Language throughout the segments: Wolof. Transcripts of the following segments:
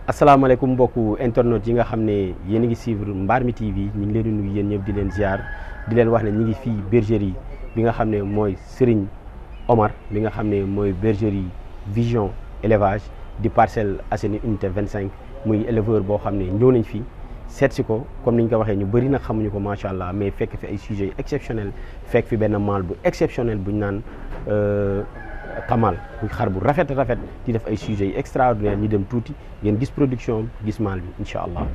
asalaamaaleykum mbokku internet yi nga xam ne yéen a ngi suivre Mbarmi TV ñu ngi leen di nuyu yéen ñëpp di leen ziar di leen wax ne ñu ngi fii bergerie bi nga xam ne mooy Serigne Omar bi nga xam ne mooy bergerie Vision élevage di Parcelles Assainies unité 25 muy éleveur boo xam ne ñëw nañ fi seet si ko comme ni ñu ko waxee ñu bëri nag xamuñu ko macha allah mais fekk fi ay sujets exceptionnels fekk fi benn mâle bu exceptionnel bu ñu naan Kamal muy xar bu rafet di def ay sujets yi extraordinaire ñu dem tuuti ngeen gis production gis mâle bi incha allah.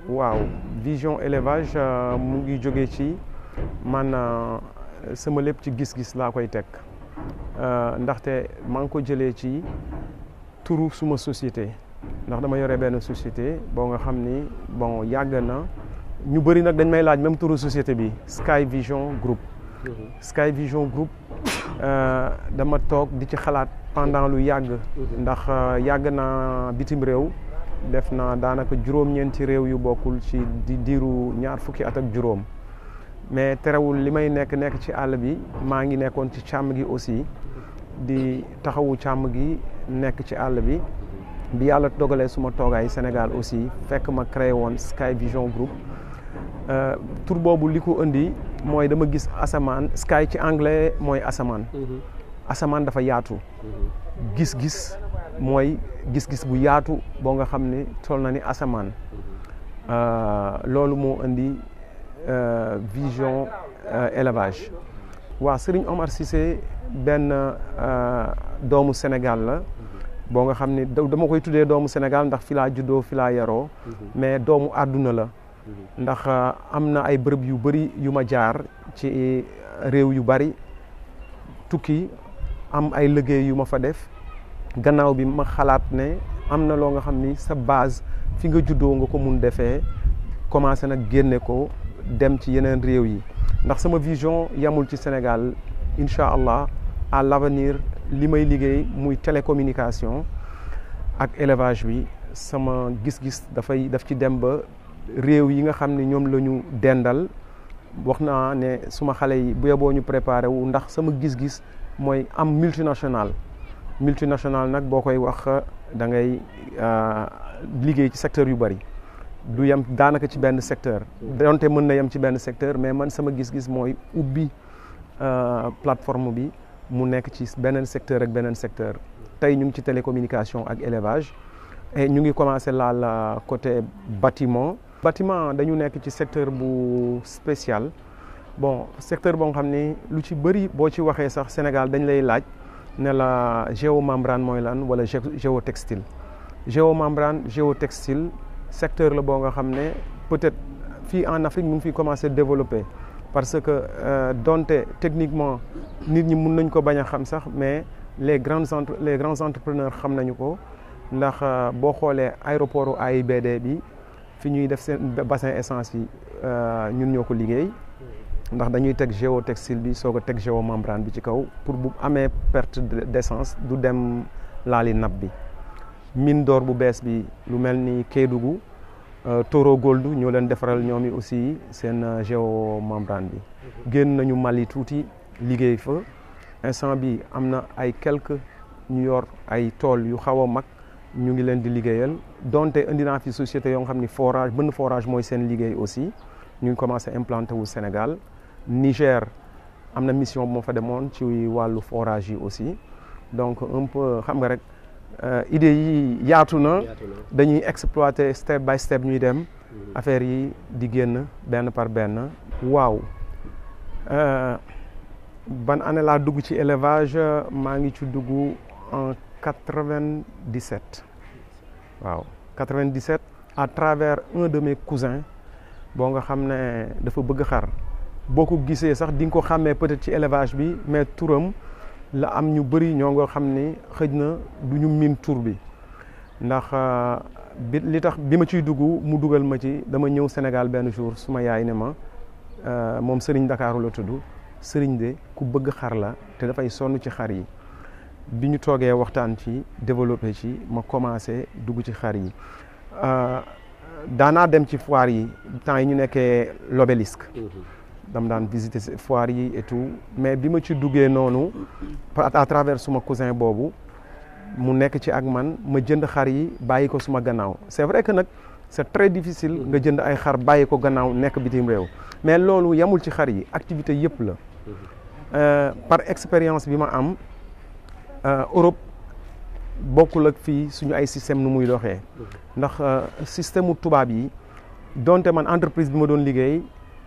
waaw Vision élevage mu ngi jóge ci man sama lépp ci gis-gis laa koy teg ndaxte maa ngi ko jëlee ci turu suma société ndax dama yore benn société boo nga xam ni bon yàgg na ñu bëri nag dañ may laaj même turu société bi Sky Vision Group. Sky Vision Group dama toog di ci xalaat pendant lu yàgg. ndax yàgg na bitim réew. def na daanaka juróom-ñeenti réew yu bokkul ci di diiru ñaar fukki at ak juróom mais terewul li may nekk ci àll bi maa ngi nekkoon ci càmm gi aussi di taxawu càmm gi nekk ci àll bi bi yàlla dogalee suma toogaay Sénégal aussi fekk ma créé woon Sky Vision Group tur boobu li ko indi mooy dama gis asamaan Sky ci anglais mooy asamaan asamaan dafa yaatu gis-gis mooy gis-gis bu yaatu boo nga xam ne toll na ni asamaan loolu moo indi Vision élevage waa Serigne Omar Cissé benn doomu Sénégal la boo nga xam ne dama koy tuddee doomu Sénégal ndax fi laa juddoo fi laa yaroo mais doomu àdduna la ndax am na ay bërëb yu bëri yu ma jaar ci réew yu bëri tukki am ay liggéey yu ma fa def gannaaw bi ma xalaat ne am na loo nga xam ni sa base fi nga juddoo nga ko mun defee commencé nag génne ko dem ci yeneen réew yi ndax sama vision yamul ci Sénégal incha allah à l'avenir li may liggéey muy télécommunication ak élevage bi sama gis-gis daf ci dem ba réew yi nga xam ne ñoom la ñu dendal wax naa ne suma xale yi bu yeboo ñu préparé wu ndax sama gis-gis mooy am multinational nag boo koy wax da ngay liggéey ci secteur yu bëri du yem daanaka ci benn secteur donte mën na yem ci benn secteur mais man sama gis-gis mooy ubbi plateforme bi mu nekk ci beneen secteur ak beneen secteur tey ñu ngi ci télécommunication ak élevage et ñu ngi commencé laal côté bâtiment dañu nekk ci secteur bu spécial bon secteur boo xam ne lu ci bëri boo ci waxee sax Sénégal dañ lay laaj ne la géomembrane mooy lan wala géotextile géotextile secteur la boo nga xam ne peut-être fii en Afrique mu ngi fi commencé développer parce que donte techniquement nit ñi mun nañ ko bañ a xam sax mais les grands entrepreneurs xam nañu ko ndax boo xoolee aéroport AIBD bi fi ñuy def seen bassin essence yi ñun ñoo ko liggéey ndax dañuy teg géotextile bi soog a teg géomembrane bi ci kaw pour bu amee perte d'essence du dem laali nappe bi. mine d'or bu bees bi lu mel ni Kédougou Toro Gold ñoo leen defaral ñoom i aussi seen géomembrane bi. génn nañu Mali tuuti liggéey fa instant bi am na ay quelques ñu yor ay tool yu xaw a mag ñu ngi leen di liggéeyal donte indi naa fi société yoo xam ni forage bënn forage mooy seen liggéey aussi ñu ngi commencé implanté wu Sénégal. Niger am na mission bu ma fa demoon ci wàllu forage yi aussi donc un peu xam nga rek idée yi yaatu na dañuy exploiter step by step ñuy dem affaire yi di génn benn par benn. waaw ban année laa dugg ci élevage maa ngi ci dugg en 97 waaw 97 à travers un de mes cousins boo nga xam ne dafa bëgg xar. boo ko gisee sax di nga ko xàmmee peut-être ci élevage bi mais turam la am ñu bëri ñoo nga xam ni xëj na du ñu miin tur bi ndax li tax bi ma ciy dugg mu dugal ma ci dama ñëw Sénégal benn jour suma yaay ne ma moom Serigne Dakaaru la tudd Serigne de ku bëgg xar la te dafay sonn ci xar yi bi ñu toogee waxtaan ci développé ci ma commencé dugg ci xar yi daanaa dem ci foire yi temps yi ñu nekkee l'Obélisque dam daan visiter foire yi et tout mais bi ma ci duggee noonu à travers suma cousin boobu mu nekk ci ak man ma jënd xar yi bàyyi ko suma gannaaw c'est vrai que nag c'est très difficile nga jënd ay xar bàyyi ko gannaaw nekk bitim réew mais loolu yamul ci xar yi activité yëpp la par expérience bi ma am Europe bokkul ak fii suñu ay système nu muy doxee ndax système mu tubaab yi donte man entreprise bi ma doon liggéey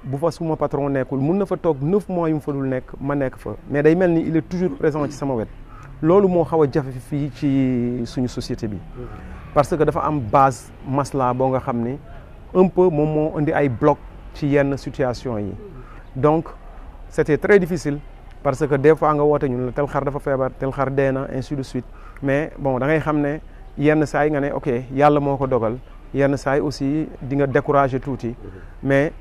bu fa suma patron nekkul mun na fa toog 9 mois yu mu fa dul nekk ma nekk fa mais day mel ni il est toujours présent ci sama wet loolu moo xaw a jafe fii ci suñu société bi parce que dafa am base masla boo nga xam ni un peu moom moo indi ay bloc ci yenn situation yi donc c'était très difficile parce que des fois nga woote ñun la tel xar dafa feebar tel xar dee na ainsi de suite mais bon da ngay xam ne yenn saa yi nga ne ok yàlla moo ko dogal yenn saa yi aussi di nga décourager tuuti mais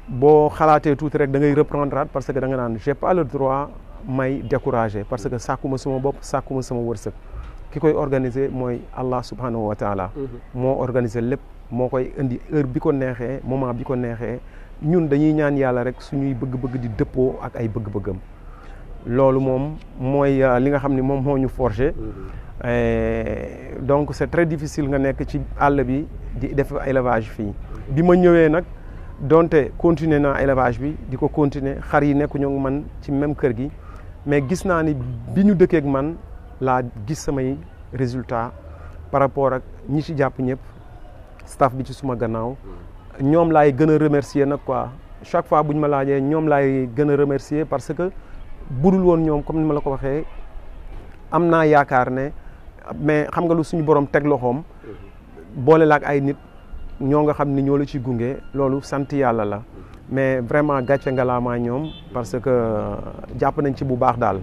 boo xalaatee tuuti rek da ngay reprendre parce que da nga naan j'ai pas le droit may décourager parce que sàkkuma sama bopp sàkkuma sama wërsëg ki koy organiser mooy Allah subhanahu wa taala moo organiser lépp moo koy indi heure bi ko neexee moment bi ko neexee ñun dañuy ñaan yàlla rek suñuy bëgg-bëgg di dëppoo ak ay bëgg-bëggam loolu moom mooy li nga xam ni moom moo ñu forger donc c'est très difficile nga nekk ci àll bi di def élevage fii bi ma ñëwee nag donte continuer naa élevage bi di ko continuer xar yi nekku ñoo man ci même kër gi mais gis naa ni bi ñu dëkkee ak man laa gis samay résultat par rapport ak ñi ci jàpp ñëpp staff bi ci suma gannaaw ñoom laay gën a remercier nag quoi chaque fois bu ñu ma laajee ñoom laay gën a remercier parce que budul woon ñoom comme ni ma la ko waxee am naa yaakaar ne mais xam nga lu suñu borom teg loxoom boole la ak ay nit ñoo nga xam ni ñoo la ci gunge loolu sant yàlla la mais vraiment gàcce ngalaamaa ñoom parce que jàpp nañ ci bu baax daal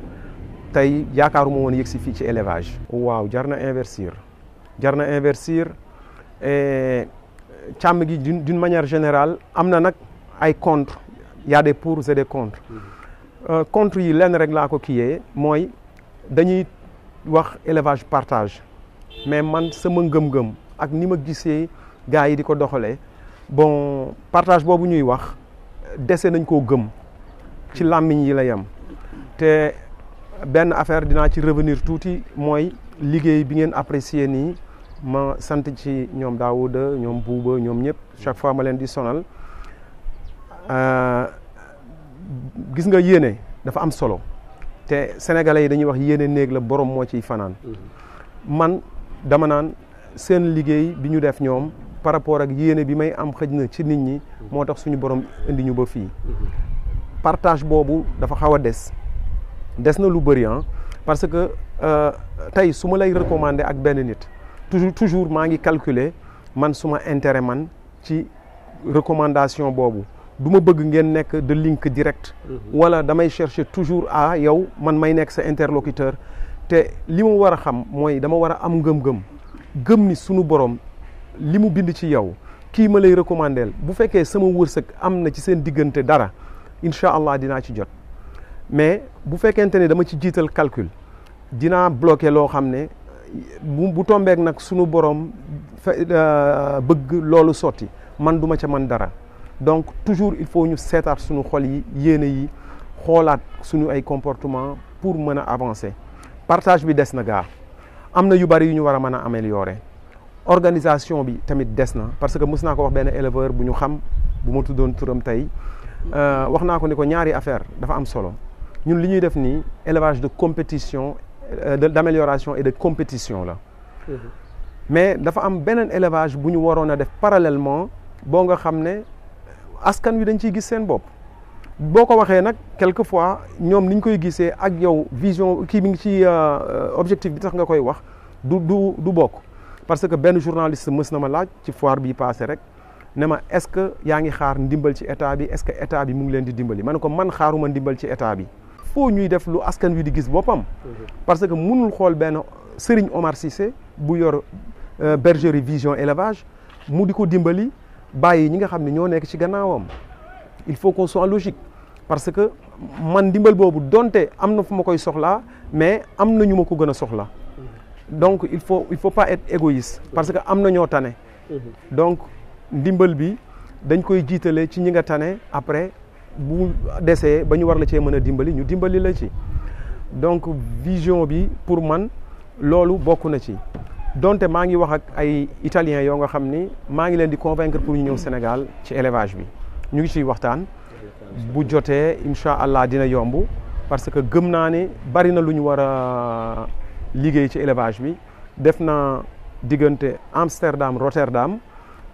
tey yaakaaruma woon yëg si fii ci élevage. waaw jar na investir et càmm gi d'une manière générale am na nag ay contre y a des pour et des contre contre yi lenn rek laa ko kiyee mooy dañuy wax élevage partage mais man sama ngëm-ngëm ak ni ma gisee gars yi di ko doxalee bon partage boobu ñuy wax dese nañ koo gëm ci làmmiñ yi la yem te benn affaire dinaa ci revenir tuuti mooy liggéey bi ngeen apprécier nii ma sant ci ñoom Daouda ñoom Bouba ñoom ñëpp chaque fois ma leen di sonal gis nga yéene dafa am solo te sénégalais yi dañuy wax yéene néeg la borom moo ciy fanaan man dama naan seen liggéey bi ñu def ñoom par rapport ak yéene bi may am xëj na ci nit ñi moo tax suñu borom indi ñu ba fii partage boobu dafa xaw a des na lu bëri parce que tey su ma lay recommander ak benn nit toujours maa ngi calculer man suma intérêt man ci recommandation boobu du ma bëgg ngeen nekk de link direct wala damay chercher toujours yow man may nekk sa interlocuteur te li ma war a xam mooy dama war a am ngëm-ngëm gëm ni sunu borom li mu bind ci yow kii ma lay recommandeel bu fekkee sama wërsëg am na ci seen diggante dara incha allah dinaa ci jot mais bu fekkente ne dama ci jiital calcul dinaa bloqué loo xam ne bu tombeek nag sunu borom bëgg loolu sotti man duma ca man dara donc toujours il faut ñu seetaat sunu xol yi yéene yi xoolaat sunu ay comportement pour mën a avancer partage bi des na gaa am na yu bari yu ñu war a mën a améliorer organisation bi tamit des na parce que mës naa ko wax benn éleveur bu ñu xam bu ma tuddoon turam tey wax naa ko ni ko ñaari affaire dafa am solo ñun li ñuy def nii élevage de compétition d'amélioration et de compétition la mais dafa am beneen élevage bu ñu waroon a def parallèlement boo nga xam ne askan wi dañ ciy gis seen bopp boo ko waxee nag quelquefois ñoom ni ñu koy gisee ak yow vision kii mi ngi ci objectif bi tax nga koy wax du bokk parce que benn journaliste mës na ma laaj ci foire bi passé rek ne ma est-ce que yaa ngi xaar ndimbal ci état bi est-ce que état bi mu ngi leen di dimbali ma ne ko man xaaruma ndimbal ci état bi foo ñuy def lu askan wi di gis boppam parce que mënul xool benn Serigne Omar Cissé bu yor bergerie vision élevage mu di ko dimbali bàyyi ñi nga xam ne ñoo nekk ci gannaawam il faut qu'on soit logique parce que man ndimbal boobu donte am na fu ma koy soxlaa mais am na ñu ma ko gën a soxla donc il faut pas être égoïste parce que am na ñoo tane donc ndimbal bi dañ koy jiitale ci ñi nga tane après bu desee ba ñu war la cee mën a dimbali ñu dimbali la ci donc vision bi pour man loolu bokk na ci donte maa ngi wax ak ay italiens yoo nga xam ni maa ngi leen di convaincre pour ñu ñëw Sénégal ci élevage bi ñu ngi ciy waxtaan bu jotee incha allah dina yomb parce que gëm naa ne bari na lu ñu war a liggéey ci élevage bi def na diggante Amsterdam Rotterdam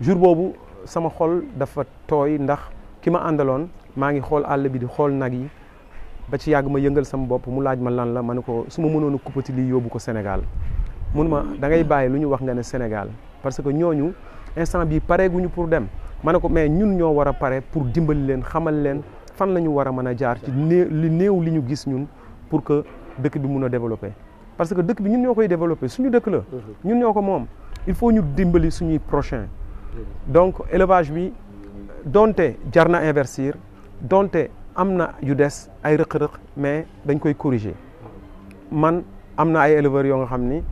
jour boobu sama xol dafa tooy ndax ki ma àndaloon maa ngi xool àll bi di xool nag yi ba ci yàgg ma yëngal sama bopp mu laaj ma lan la ma ne ko su ma mënoon a kuppati lii yóbbu ko Sénégal mun ma da ngay bàyyi lu ñu wax nga ne Sénégal parce que ñooñu instant bii pareeguñu pour dem ma ne ko mais ñun ñoo war a pare pour dimbali leen xamal leen fan la ñu war a mën a jaar ci li néew li ñu gis ñun pour que dëkk bi mun a développer parce que dëkk bi ñun ñoo koy développer suñu dëkk la ñun ñoo ko moom il faut ñu dimbali suñuy prochain donc élevage bi donte jar na investir donte am na yu des ay rëq-rëq mais dañ koy corriger man am na ay éleveurs yoo nga xam ni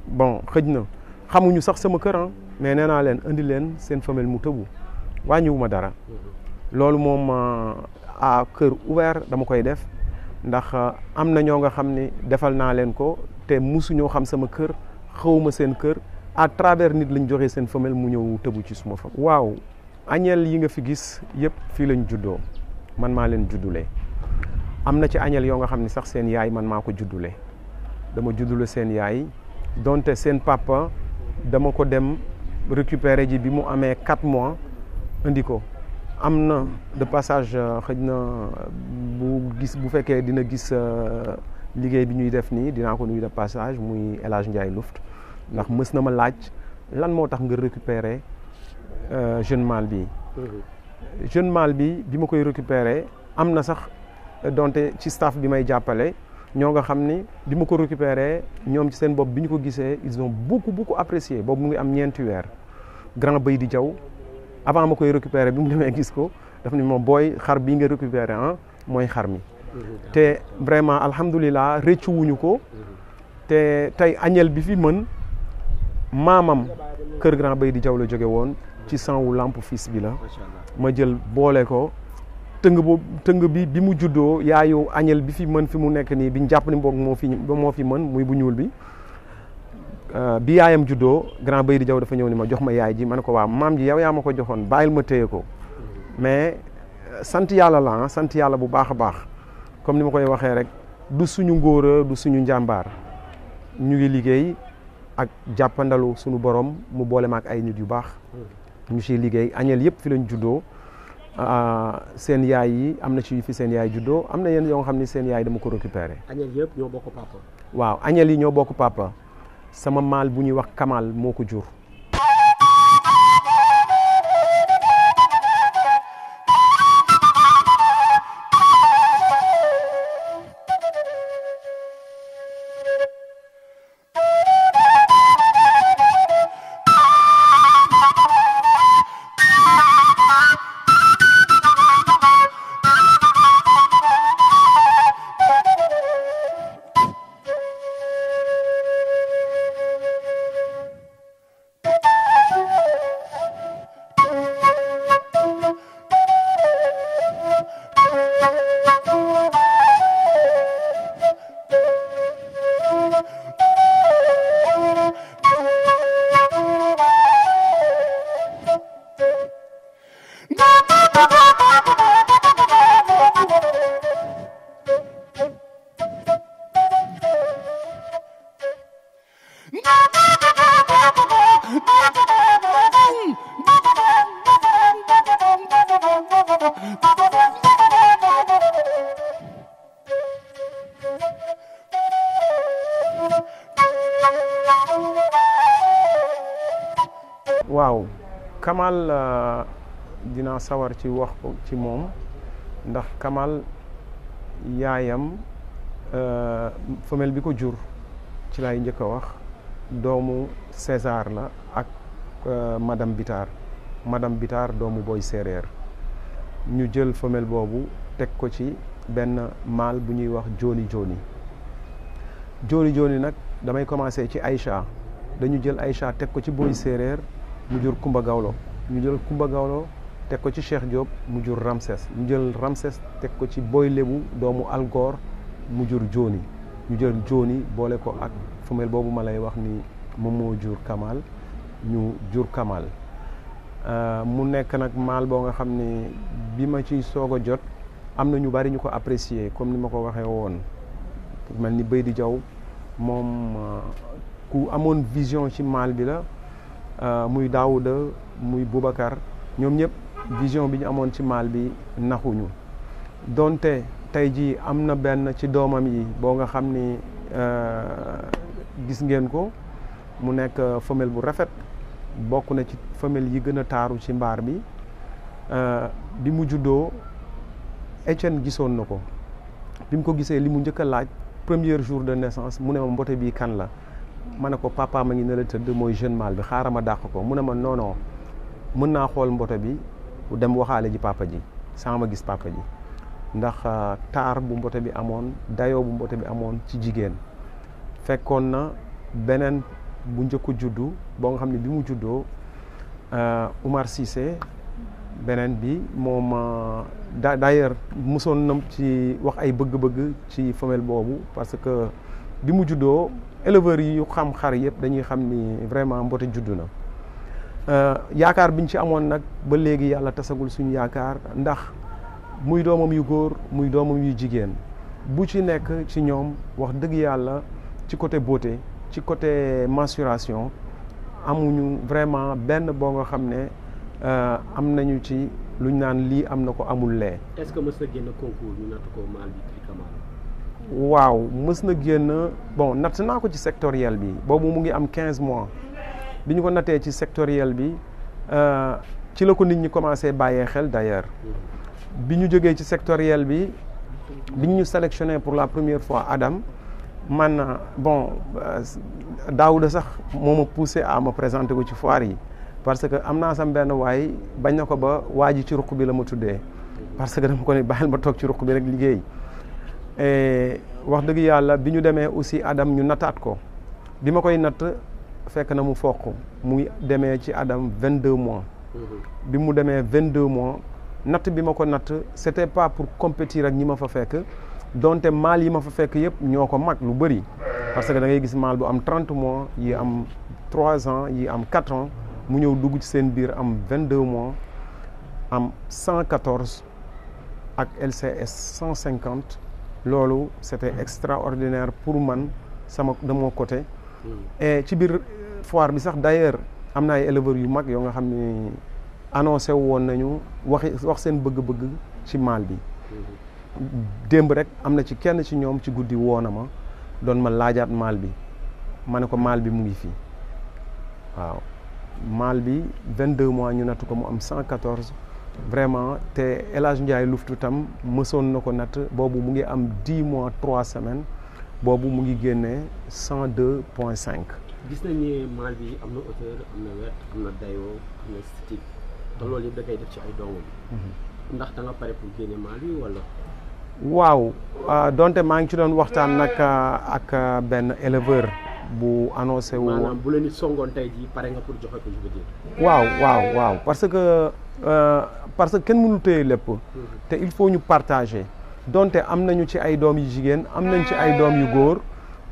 bon xëj na xamuñu sax sama kër mais nee naa leen indi leen seen femelle mu tëbu wàññiwuma dara loolu moom à cœur ouvert dama koy def ndax am na ñoo nga xam ni defal naa leen ko te musuñoo xam sama kër xawma seen kër à travers nit lañ joxe seen femelle mu ñëw tëbu ci suma fa waaw añel yi nga fi gis yëpp fii lañ juddoo man maa leen juddulee am na ci añel yoo nga xam ni sax seen yaay man maa ko juddulee dama juddule seen yaay donte seen papa dama ko dem récupérer ji bi mu amee 4 mois indi ko am na de passage xëj na bu fekkee dina gis liggéey bi ñuy def nii dinaa ko nuyu de passage muy El Hadj Ndiaye Luft ndax mës na ma laaj lan moo tax nga récupérer jeune mâle bi jeune mâle bi ma koy récupérer am na sax donte ci staff bi may jàppale ñoo nga xam ni bi ma ko récupérer ñoom ci seen bopp bi ñu ko gisee ils ont beaucoup apprécié boobu mu ngi am 4 weer grand bay di jaw avant ma koy récupérer bi mu demee gis ko daf ni moom booy xar bii nga récupérer mooy xar mi te vraiment alhamdulilah rëccu wuñu ko te tey añel bi fi mën maamam kër grand bay di jaw la jóge woon ci sanwu lamp fils bi la ma jël boole ko tëng bi mu juddoo yaayu añel bi fi mën fi mu nekk nii biñ jàpp ni boog moo fi mën muy bu ñuul bi yaayam juddoo grand bay di jaw dafa ñëw ni ma jox ma yaay ji ma ne ko waaw maam ji yow yaa ma ko joxoon bàyyil ma téye ko mais sant yàlla la sant yàlla bu baax a baax comme ni ma koy waxee rek du suñu ngóora du suñu njàmbaar ñu ngi liggéey ak jàppandalu suñu borom mu boole ma ak ay nit yu baax ñu ciy liggéey añel yëpp fi lañ juddoo seen yaay yi am na ci fi seen yaay juddoo am na yenn yoo nga xam ni seen yaay dama ko récupérer. añel yëpp ñoo bokk papa. waaw añel yi ñoo bokk papa sama maal bu ñuy wax Kamal moo ko jur. Kamal dinaa sawar ci wax ko ci moom ndax Kamal yaayam femelle bi ko jur ci lay njëkk a wax doomu César la ak madame Bitar doomu Boy Séeréer ñu jël femelle boobu teg ko ci benn mâle bu ñuy wax Joni nag damay commencer ci Aïcha dañu jël Aïcha teg ko ci Boy Séeréer mu jur Kumba Gawlo ñu jël Kumba Gawlo teg ko ci Cheikh Diop mu jur Ramsès ñu jël Ramsès teg ko ci Boy Lébu doomu Algor mu jur Joni ñu jël Joni boole ko ak femelle boobu ma lay wax ni moom moo jur Kamal ñu jur Kamal mu nekk nag mâle boo nga xam ne bi ma ciy soog a jot am na ñu bari ñu ko apprécier comme ni ma ko waxee woon mel ni Baydi Jaw moom ku amoon vision ci mâle bi la muy Daouda muy Boubacar ñoom ñëpp vision bi ñu amoon ci mâle bi naxuñu donte tey jii am na benn ci doomam yi boo nga xam ni gis ngeen ko mu nekk femelle bu rafet bokk na ci femelle yi gën a taaru ci mbaar bi mu juddoo Etienne gisoon na ko bi mu ko gisee li mu njëkk a laaj premier jour de naissance mu ne ma mbote bii kan la ma ne ko papa ma ngi ne la tëdd mooy jeune mâle bi xaaral ma dàq ko mu ne ma non mën naa xool mbote bi dem waxaale ji papa ji sans ma gis papa ji ndax taar bu mbote bi amoon dayoo bu mbote bi amoon ci jigéen fekkoon na beneen bu njëkk juddu boo nga xam ne bi mu juddoo Oumar Cissé beneen bi moom d'ailleurs mosoon na ci wax ay bëgg-bëgg ci femelle boobu parce que bi mu juddoo éleveurs yi yu xam xar yëpp dañuy xam ni vraiment mbote juddu na yaakaar biñ ci amoon nag ba léegi yàlla tasagul suñu yaakaar ndax muy doomam yu góor muy doomam yu jigéen bu ci nekk ci ñoom wax dëgg yàlla ci côté beauté ci côté mensuration amuñu vraiment benn boo nga xam ne am nañu ci luñ naan lii am na ko amul lee. est-ce que mës na génn concours ñu natt ko mâle bi Prix Kamal? waaw mës na génn bon natt naa ko ci sectoriel bi boobu mu ngi am 15 mois bi ñu ko nattee ci sectoriel bi ci la ko nit ñi commencé bàyyee xel d'ailleurs bi ñu jógee ci sectoriel bi ñu sélectionné pour la première fois Adam man bon Daouda sax moo ma poussé à me présenter ko ci foire yi parce que am naa sam benn waay bañ na ko ba waa ji ci ruq bi la ma tuddee parce que dama ko ne bàyyil ma toog ci ruq bi rek liggéey wax dëgg yàlla bi ñu demee aussi Adam ñu nattaat ko bi ma koy natt fekk na mu foq muy demee ci Adam 22 mois bi mu demee 22 mois natt bi ma ko natt c'était pas pour compétir ak ñi ma fa fekk donte mâle yi ma fa fekk yëpp ñoo ko mag lu bëri parce que da ngay gis mâle bu am 30 mois yi am 3 ans yi am 4 ans mu ñëw dugg ci seen biir am 22 mois am 114 ak LCS 150 loolu c'était extraordinaire pour man de mon côté et ci biir foire bi sax d'ailleurs am na ay éleveurs yu mag yoo nga xam ne annoncé woon nañu wax seen bëgg-bëgg ci mâle bi démb rek am na ci kenn ci ñoom ci guddi woona ma doon ma laajaat mâle bi ma ne ko mâle bi mu ngi fii waaw mâle bi 22 mois ñu natt ko mu am 114 vraiment te El Hadj Ndiaye luftu tam mësoon na ko natt boobu mu ngi am 10 mois 3 semaines boobu mu ngi génnee 102.5. gis nañ ne mâle bi am na hauteur am na wet am na dayoo am na style te loolu yëpp da koy def ci ay doomam. ndax da nga pare pour génne mâle bi wala. waaw donte maa ngi ci doon waxtaan nag ak benn éleveur bu annoncé wu. maanaam bu la nit songoon tey jii pare nga pour joxe ko je veux dire. waaw parce que kenn mënu téye lépp. te il faut ñu partager donte am nañu ci ay doom yu jigéen am nañ ci ay doom yu góor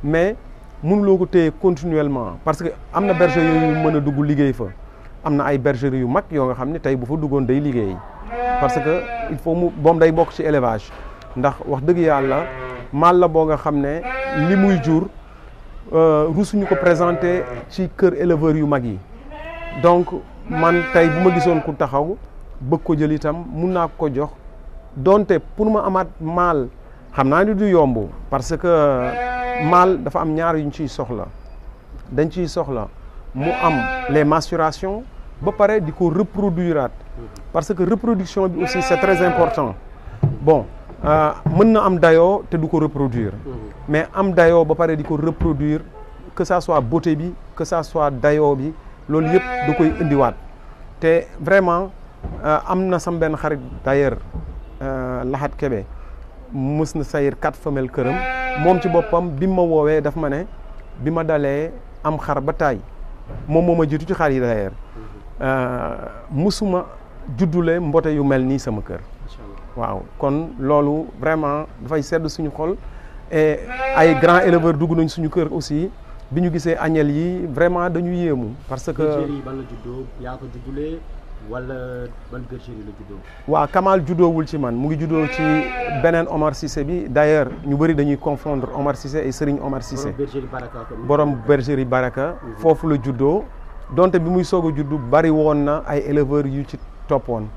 mais mënuloo ko téye continuellement parce que am na bergerie yu mën a dugg liggéey fa am na ay bergerie yu mag yoo nga xam ne tey bu fa duggoon day liggéey parce que il faut moom day bokk ci élevage ndax wax dëgg yàlla mâle la boo nga xam ne li muy jur rusuñu ko présenté ci kër éleveurs yu mag yi donc man tey bu ma gisoon ku taxaw bëgg ko jël itam mun naa ko jox donte pour ma amaat mâle xam naa ni du yomb parce que mâle dafa am ñaar yuñ ciy soxla dañ ciy soxla mu am les mensurations ba pare di ko reproduiraat parce que reproduction bi aussi c'est très important bon mën na am dayoo te du ko reproduire mais am dayoo ba pare di ko reproduire que ça soit beauté bi que ça soit dayoo bi loolu yëpp da koy indiwaat te vraiment am na sam benn xarit d'ailleurs Lahat Kebe mës na sayir 4 femelles këram moom ci boppam bi ma woowee daf ma ne bi ma dalee am xar ba taay moom moo ma jiitu ci xar yi d'ailleurs musuma juddule mbote yu mel nii sama kër waaw kon loolu vraiment dafay sedd suñu xol et ay grands éleveurs dugg nañ suñu kër aussi bi ñu gisee agnelle yi vraiment dañu yéemu parce que bergerie ban la juddoo yaa ko juddulee wala ban bergerie la juddoo waaw Kamal juddoowul ci man mu ngi juddoo ci beneen Omar Cissé bi d'ailleurs ñu bëri dañuy confondre Omar Cissé et Serigne Omar Cissé borom bergerie Baraka foofu la juddoo donte bi muy soog a juddu bari woon na ay éleveurs yu ci toppoon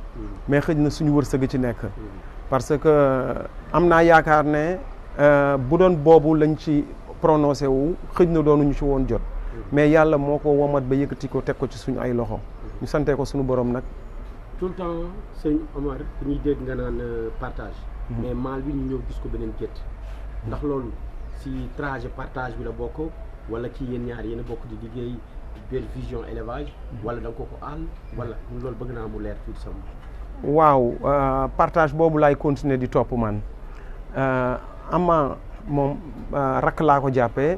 mais xëj na suñu wërsëg ci nekk parce que am naa yaakaar ne bu doon boobu lañ ci prononcé wu xëj na doonuñu ci woon jot mais yàlla moo ko womat ba yëkkati ko teg ko ci suñu ay loxo ñu santee ko suñu borom nag tout le temps sëñ Omar ñuy dégg nga naan partage mais maal bi ñu ñëw gis ko beneen gétt ndax loolu si trajet partage bi la bokk wala ci yéen ñaar yéen a bokk di liggéey Belle Vision élevage wala da nga ko àll wala loolu bëgg naa mu leer tuuti sama waaw partage boobu laay continuer di topp man ama moom rakk laa ko jàppee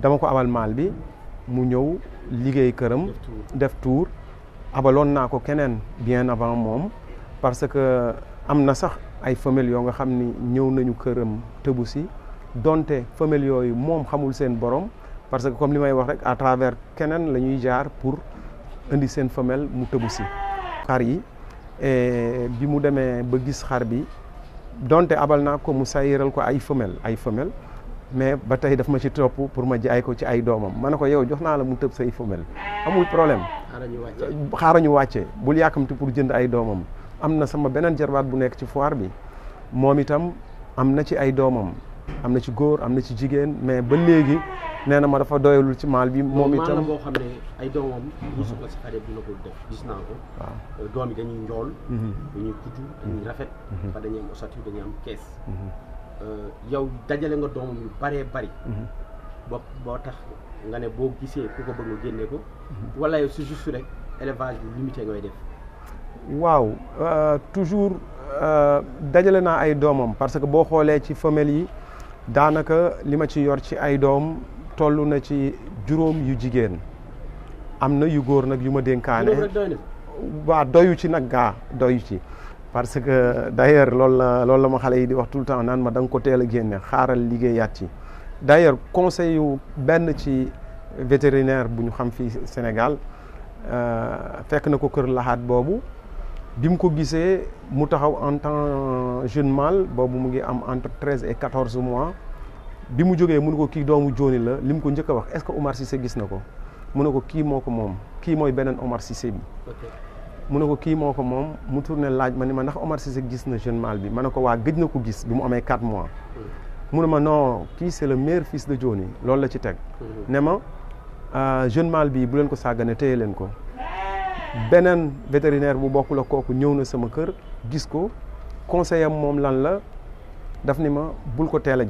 dama ko abal maal bi mu ñëw liggéey këram def tour abaloon naa ko keneen bien avant moom parce que am na sax ay femelles yoo nga xam ni ñëw nañu këram tëbu si donte femelles yooyu moom xamul seen borom parce que comme li may wax rek à travers keneen la ñuy jaar pour indi seen femelle mu tëbu si xar yi bi mu demee ba gis xar bi donte abal naa ko mu sayiral ko ay femelle mais ba tey daf ma ci topp pour ma jaay ko ci ay doomam ma ne ko yow jox naa la mu tëb say femelle amul problème xaaral ñu wàcce bul yàkkamti pour jënd ay doomam am na sama beneen jarbaat bu nekk ci foire bi moom itam am na ci ay doomam am na ci góor am na ci jigéen mais ba léegi nee na ma dafa doyalul ci maal bi moom itam maal boo xam ne ay doomam ñu soxla si xarit dina ko def gis naa ko waaw doom yi dañuy njool dañuy gudd dañuy rafet fa dañuy am ossature dañuy am kees yow dajale nga doomam yu bëree bëri boo tax nga ne boo gisee ku ko bëgg nga génne ko wala yow c'est juste rek élevage bi limité ngay def waaw toujours dajale naa ay doomam parce que boo xoolee ci femelles yi daanaka li ma ci yor ci ay doom toll na ci juróom yu jigéen am na yu góor nag yu ma dénkaane waaw doyu ci nag doyu ci parce que d'ailleurs loolu la ma xale yi di wax tout le temps naan ma da nga ko teel a génne xaaral liggéeyaat ci d'ailleurs conseil yu benn ci vétérinaire bu ñu xam fii Sénégal fekk na ko kër laxaat boobu bi mu ko gisee mu taxaw en tant jeune mâle boobu mu ngi am entre 13 et 14 mois bi mu jógee mu ne ko kii doomu Jooni la li mu ko njëkk a wax est-ce que Omar Cissé gis na ko mu ne ko kii moo ko moom kii mooy beneen Omar Cissé bi mu ne ko kii moo ko moom mu tourné laaj ma ni ma ndax Omar Cissé gis na jeune mâle bi ma ne ko waa gëj na ko gis bi mu amee 4 mois mu ne ma non kii c'est le meilleur fils de Jooni loolu la ci teg ne ma jeune mâle bi bu leen ko sàggane téye leen ko beneen vétérinaire bu bokk la kooku ñëw na sama kër gis ko conseil am moom lan la daf ni ma bul ko teel a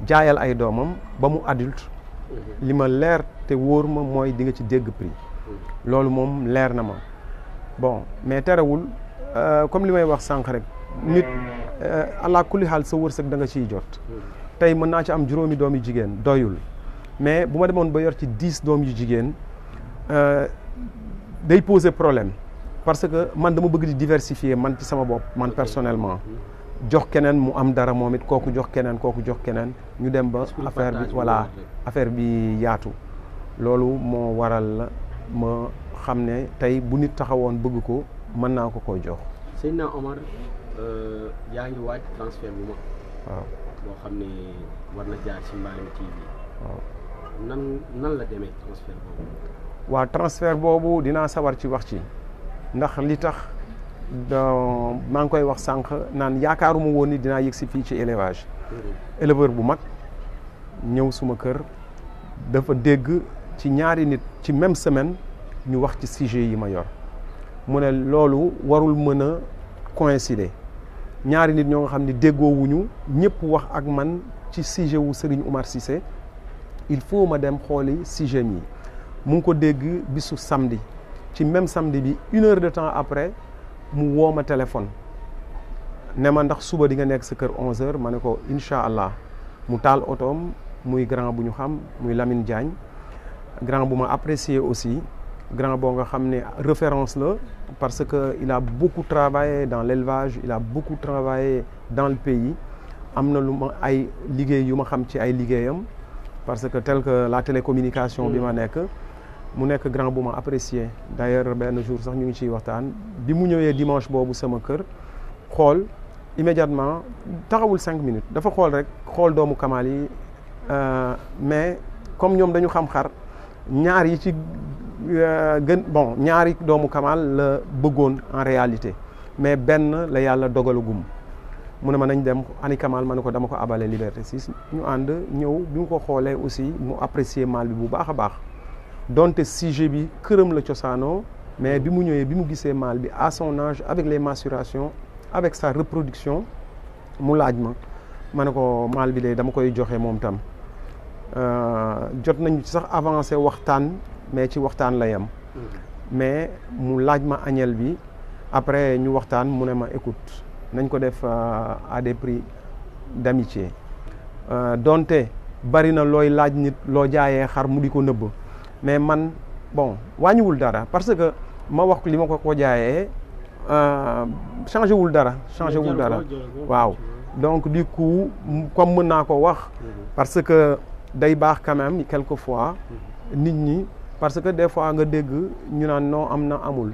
jaayal ay doomam ba mu adulte li ma leer te wóor ma mooy di nga ci dégg prix loolu moom leer na ma bon mais terewul comme li may wax sànq rek nit allah kulli xaal sa wërsëg da nga ciy jot tey mën naa ci am juróomi doom yu jigéen doyul mais bu ma demoon ba yor ci 10 doom yu jigéen day poser problème parce que man dama bëgg di diversifier man ci sama bopp man personnellement jox keneen mu am dara moom it kooku jox keneen ñu dem ba affaire bi voilà affaire bi yaatu loolu moo waral ma xam ne tey bu nit taxawoon bëgg ko mën naa ko koy jox. Seydina Omar yaa ngi waaj transfert bu mag. waaw boo xam ne war na jaar ci Mbarimi TV. waaw nan la demee transfert boobu. waaw transfert boobu dinaa sawar ci wax ci ndax li tax maa ngi koy wax sànq naan yaakaaruma woon ni dinaa yëg si fii ci élevage. éleveur bu mag ñëw suma kër dafa dégg ci ñaari nit ci même semaine ñu wax ci sujet yi ma yor mu ne loolu warul mën a coïncider ñaari nit ñoo nga xam ne déggoowuñu ñëpp wax ak man ci sujet wu Serigne Oumar Cissé il faut ma dem xooli sujet yi mu ngi ko dégg bisu samedi ci même samedi bi 1 heure de temps après mu woo ma téléphone ne ma ndax suba di nga nekk sa kër 11h ma ne ko incha allah mu taal otoom muy grand bu ñu xam muy Lamine Diagne grand bu ma apprécié aussi grand boo nga xam ne référence la parce que il a beaucoup travaillé dans l'élevage il a beaucoup travaillé dans le pays am na lu ma ay liggéey yu ma xam ci ay liggéeyam parce que tel que la télécommunication bi ma nekk mu nekk grand bu ma apprécié d'ailleurs benn jour sax ñu ngi ciy waxtaan bi mu ñëwee dimanche boobu sama kër xool immédiatement taxawul 5 minutes dafa xool rek xool doomu Kamal yi mais comme ñoom dañu xam xar ñaar yi ci ñaari doomu Kamal la bëggoon en réalité mais benn la yàlla dogalagum mu ne ma nañ dem ani Kamal ma ne ko dama ko abale Liberté 6 ñu ànd ñëw bi mu ko xoolee aussi mu apprécier mal bi bu baax a baax donte sujet bi këram la cosaanoo mais bi mu ñëwee bi mu gisee mal bi à son âge avec les mensurations avec sa reproduction mu laaj ma ne ko mal bi de dama koy joxe moom tam jot nañu ci sax avancé waxtaan mais ci waxtaan la yem mais mu laaj ma agnelle bi après ñu waxtaan mu ne ma écoute nañ ko def à des prix d'amitié donte bari na looy laaj nit loo jaayee xar mu di ko nëbb mais man wàññiwul dara parce que ma wax li ma ko jaayee changé wul dara waaw donc du coup comme mën naa ko wax parce que day baax quand même quelquefois nit ñi parce que des fois nga dégg ñu naan non am na amul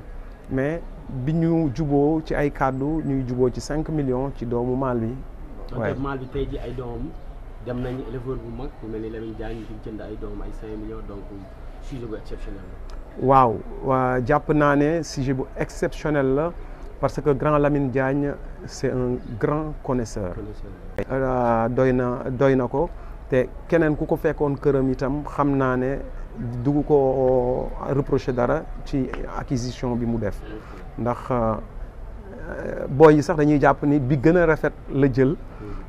mais bi ñu juboo ci ay kàddu ñuy juboo ci 5 millions ci doomu maal bi waaye maal bi tey ji ay doomam dem nañu éleveur bu mag ku mel ni Lamine Diagne ñu jënd ay doom ay 5 millions donc sujet bu exceptionnel la waaw jàpp naa ne sujet bu exceptionnel la parce que grand Lamine Diagne c'est un grand connaisseur doy na ko te keneen ku ko fekkoon këram itam xam naa ne dugg ko reprocher dara ci acquisition bi mu def ndax boy yi sax dañuy jàpp ni bi gën a rafet la jël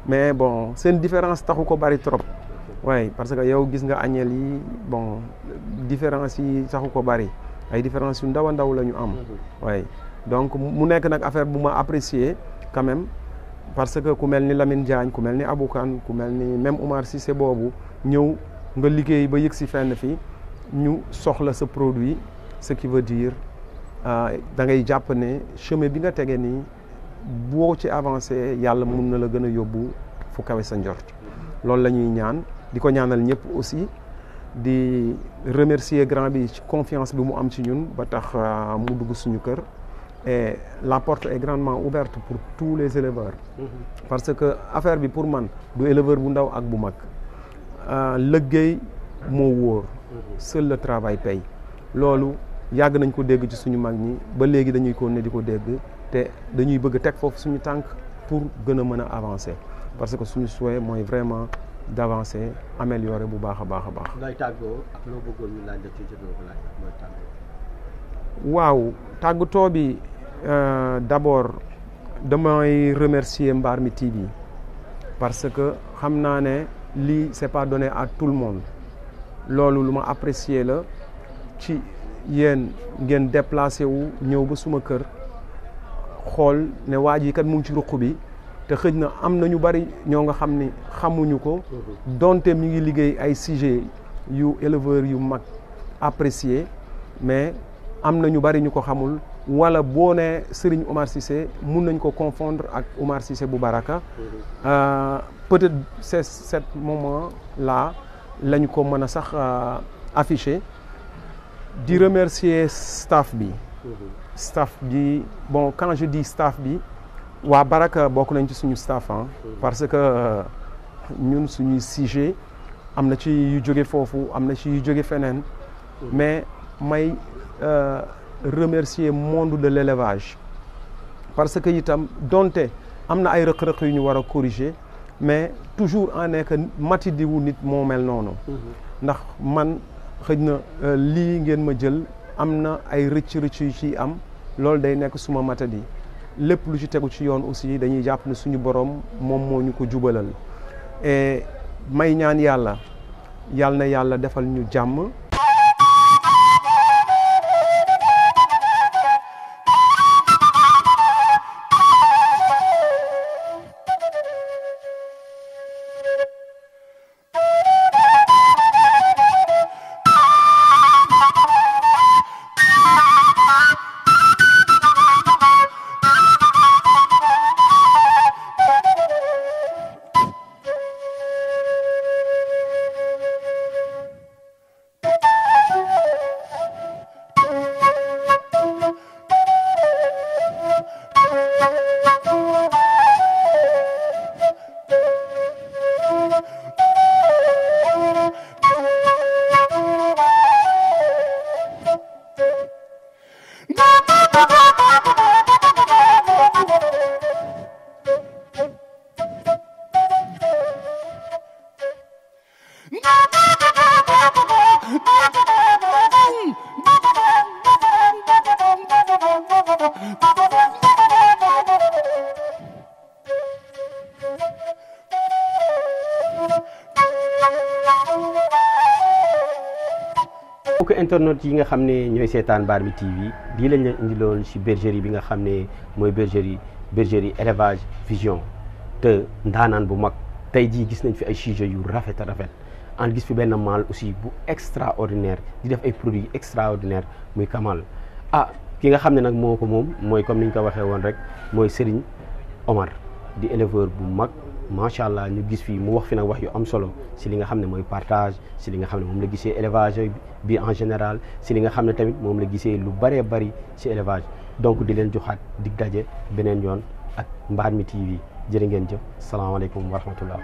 mais seen différence taxu ko bari trop waaye parce que yow gis nga agnelle yi différence yi taxu ko bari ay différence yu ndaw a ndaw la ñu am waaye donc mu nekk nag affaire bu ma apprécier quand même parce que ku mel ni Lamine Diagne ku mel ni Aboukan ku mel ni même Oumar Cissé boobu ñëw nga liggéey ba yëg si fenn fi ñu soxla sa produit ce qui veut dire da ngay jàpp ne chemin bi nga tege nii boo ci avancé yàlla mun na la gën a yóbbu fu kawe sa njort loolu la ñuy ñaan di ko ñaanal ñëpp aussi di remercier grand bi ci confiance bi mu am ci ñun ba tax mu dugg suñu kër et la porte est grandement ouverte pour tous les éleveurs parce que affaire bi pour man du éleveur bu ndaw ak bu mag liggéey moo wóor seul le travail paye loolu yàgg nañ ko dégg ci suñu mag ñi ba léegi dañuy ko ne di ko dégg te dañuy bëgg teg foofu suñu tànk pour gën a mën a avancer parce que suñu souhait mooy vraiment d'avancer améliorer bu baax a baax a baax. looy tàggoo ak loo bëggoon ñu laaj la ci jotoo ko laaj looy tàggoo. waaw tàggatoo bi d'abord damay remercier Mbarmi TV parce que xam naa ne lii c'est pas donné à tout le monde loolu lu ma apprécier la ci yéen ngeen déplacé wu ñëw ba suma kër xool ne waa ji kat mu ngi ci ruq bi te xëj na am na ñu bari ñoo nga xam ni xamuñu ko donte mi ngi liggéey ay sujet yu éleveurs yu mag apprécié mais am na ñu bari ñu ko xamul wala boo ne Serigne Oumar Cissé mun nañ ko confondre ak Oumar Cissé bu Baraka peut-être c'est cet moment là lañ ko mën a sax afficher di remercier staff bi quand je dis staff bi waa Baraka bokk nañ ci suñu staff parce que ñun suñuy sujet am na ci yu jóge foofu am na ci yu jóge feneen mais may remercier monde de l'élevage parce que itam donte am na ay rëq-rëq yu ñu war a corriger mais toujours en est que matidiwu nit moo mel noonu ndax man xëj na lii ngeen ma jël am na ay rëcc yu ci am loolu day nekk suma matadi lépp lu ci tegu ci yoon aussi dañuy jàpp ne suñu borom moom moo ñu ko jubalal et may ñaan yàlla na yàlla defal ñu jàmm. mbokk internet yi nga xam ne ñooy seetaan Mbarmi TV lii lañ leen indiloon ci bergerie bi nga xam ne mooy bergerie élevage vision te ndaanaan bu mag tey jii gis nañ fi ay sujets yu rafet a rafet en gis fi benn mâle aussi bu extraordinaire di def ay produits extraordinaire muy Kamal ki nga xam ne nag moo ko moom mooy comme ni ñu ko waxee woon rek mooy Serigne Omar di éleveur bu mag macha allah ñu gis fii mu wax fi nag wax yu am solo si li nga xam ne mooy partage si li nga xam ne moom la gisee élevage bi en général si li nga xam ne tamit moom la gisee lu bëree bëri si élevage donc di leen joxaat dig daje beneen yoon ak Mbarmi TV jërë ngeen jëf salaamaaleykum wa rahmatullah